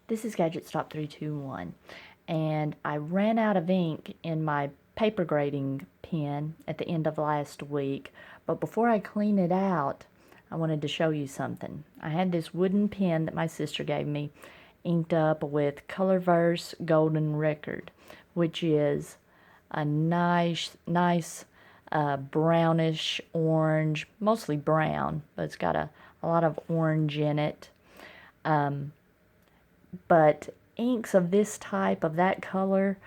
This is Gadget Stop 321, and I ran out of ink in my paper grading pen at the end of last week, but before I clean it out, I wanted to show you something. I had this wooden pen that my sister gave me, inked up with Colorverse Golden Record, which is a nice brownish orange, mostly brown, but it's got a lot of orange in it. But inks of this type, of that color,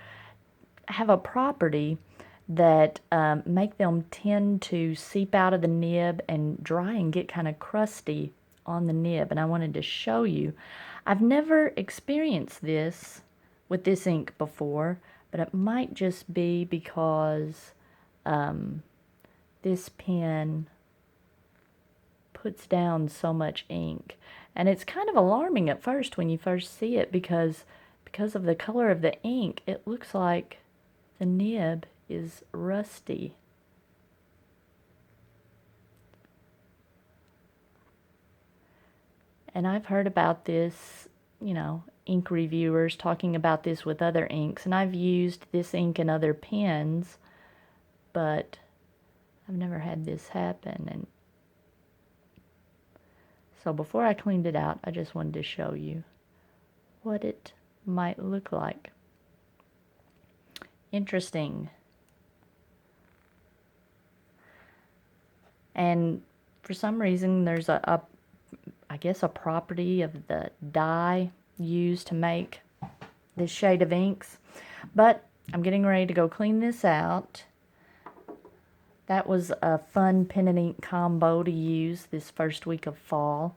have a property that make them tend to seep out of the nib and dry and get kind of crusty on the nib. And I wanted to show you. I've never experienced this with this ink before, but it might just be because this pen puts down so much ink. And it's kind of alarming at first when you first see it because of the color of the ink, it looks like the nib is rusty. And I've heard about this, ink reviewers talking about this with other inks, and I've used this ink in other pens, but I've never had this happen. And so before I cleaned it out, I just wanted to show you what it might look like. Interesting. And for some reason, there's I guess a property of the dye used to make this shade of inks. But I'm getting ready to go clean this out. That was a fun pen and ink combo to use this first week of fall.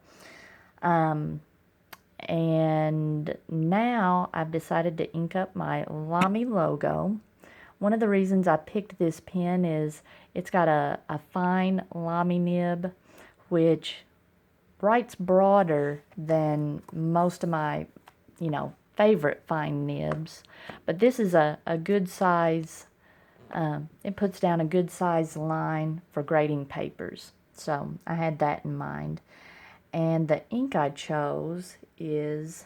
And now I've decided to ink up my Lamy logo. One of the reasons I picked this pen is it's got a fine Lamy nib, which writes broader than most of my, favorite fine nibs. But this is a good size. It puts down a good size line for grading papers. So I had that in mind. And the ink I chose is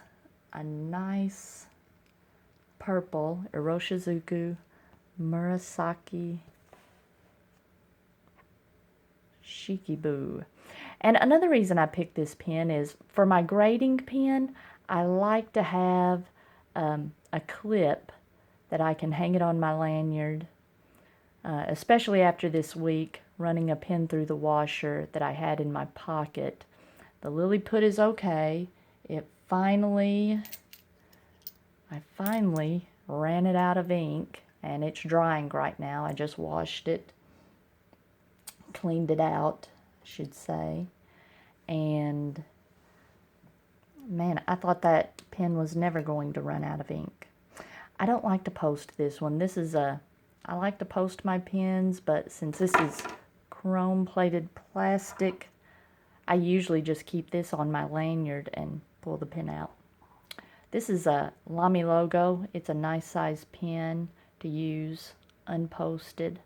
a nice purple Iroshizuku Murasaki Shikibu. And another reason I picked this pen is for my grading pen, I like to have a clip that I can hang it on my lanyard, especially after this week running a pen through the washer that I had in my pocket. The Lilliput is okay. I finally ran it out of ink, and it's drying right now. I just washed it, cleaned it out, I should say. And man, I thought that pen was never going to run out of ink. I don't like to post this one. I like to post my pens, but since this is chrome-plated plastic, I usually just keep this on my lanyard and pull the pen out. This is a Lamy logo. It's a nice size pen to use unposted.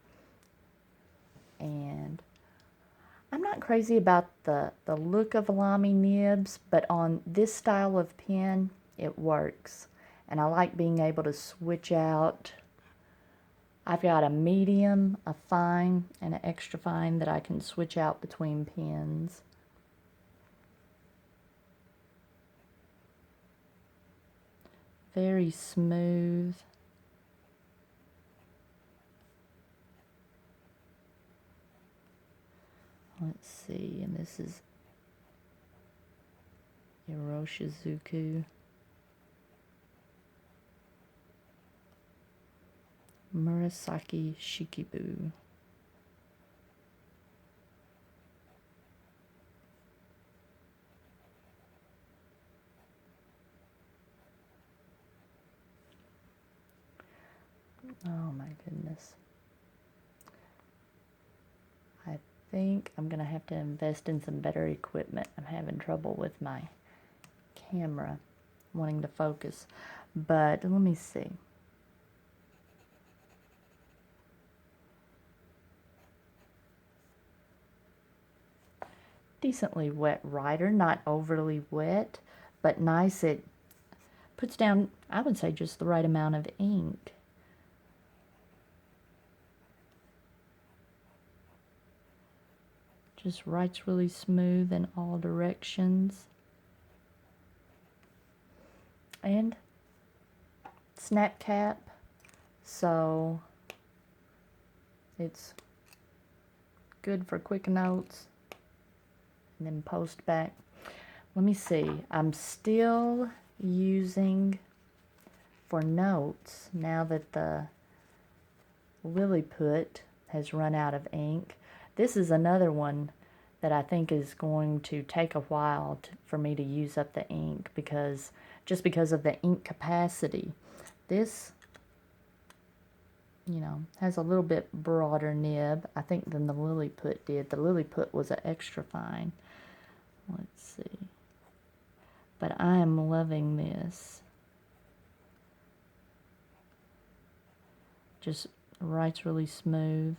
And I'm not crazy about the look of Lamy nibs, but on this style of pen, it works. And I like being able to switch out. I've got a medium, a fine, and an extra fine that I can switch out between pens. Very smooth. Let's see, and this is Iroshizuku Murasaki Shikibu. Oh my goodness. I think I'm going to have to invest in some better equipment. I'm having trouble with my camera wanting to focus. But let me see. Decently wet writer, not overly wet, but nice. It puts down, I would say, just the right amount of ink. Just writes really smooth in all directions. And snap cap, so it's good for quick notes and then post back. Let me see, I'm still using for notes now that the Lilliput has run out of ink. This is another one that I think is going to take a while for me to use up the ink, because just because of the ink capacity. This, you know, has a little bit broader nib, I think, than the Lilliput did. The Lilliput was an extra fine. Let's see. But I am loving this. Just writes really smooth.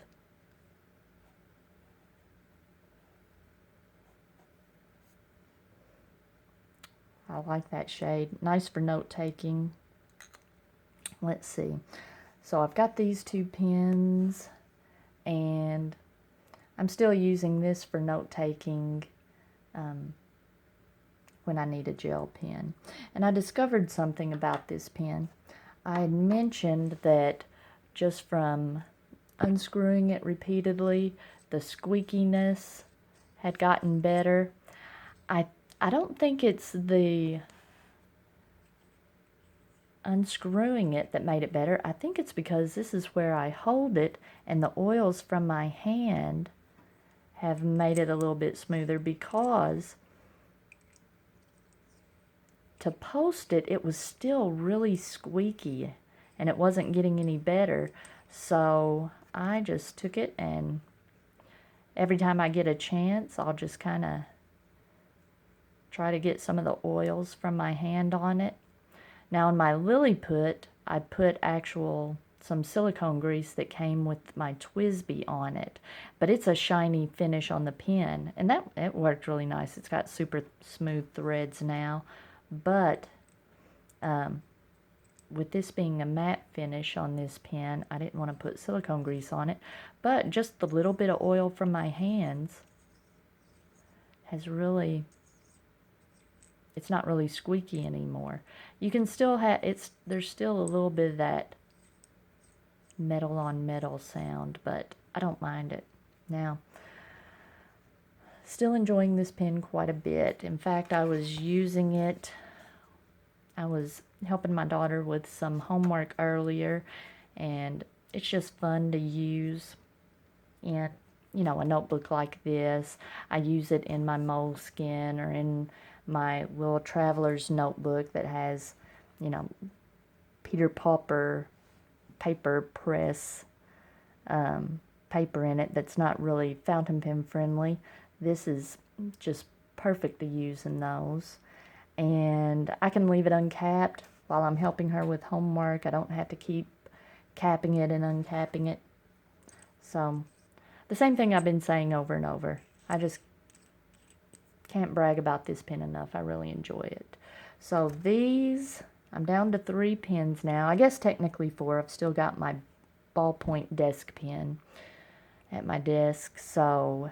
I like that shade. Nice for note taking. Let's see. So I've got these two pens, and I'm still using this for note taking when I need a gel pen. And I discovered something about this pen. I had mentioned that just from unscrewing it repeatedly, the squeakiness had gotten better. I don't think it's the unscrewing it that made it better. I think it's because this is where I hold it, and the oils from my hand have made it a little bit smoother, because to post it, it was still really squeaky and it wasn't getting any better. So I just took it, and every time I get a chance, I'll just kind of try to get some of the oils from my hand on it. Now in my Lilliput, I put some silicone grease that came with my Twisby on it, but it's a shiny finish on the pen, and it worked really nice. It's got super smooth threads now, but with this being a matte finish on this pen, I didn't want to put silicone grease on it, but just the little bit of oil from my hands has really, it's not really squeaky anymore. You can still have, there's still a little bit of that metal on metal sound, but I don't mind it. Now, still enjoying this pen quite a bit. In fact, I was using it, I was helping my daughter with some homework earlier, and it's just fun to use in, you know, a notebook like this. I use it in my moleskin or in my little traveler's notebook that has, you know, Peter Pauper paper press paper in it that's not really fountain pen friendly. This is just perfect to use in those. And I can leave it uncapped while I'm helping her with homework. I don't have to keep capping it and uncapping it. So, the same thing I've been saying over and over. I just can't brag about this pen enough. I really enjoy it. So these, I'm down to 3 pens now. I guess technically 4. I've still got my ballpoint desk pen at my desk. So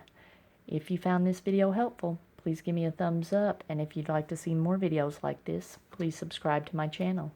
if you found this video helpful, please give me a thumbs up. And if you'd like to see more videos like this, please subscribe to my channel.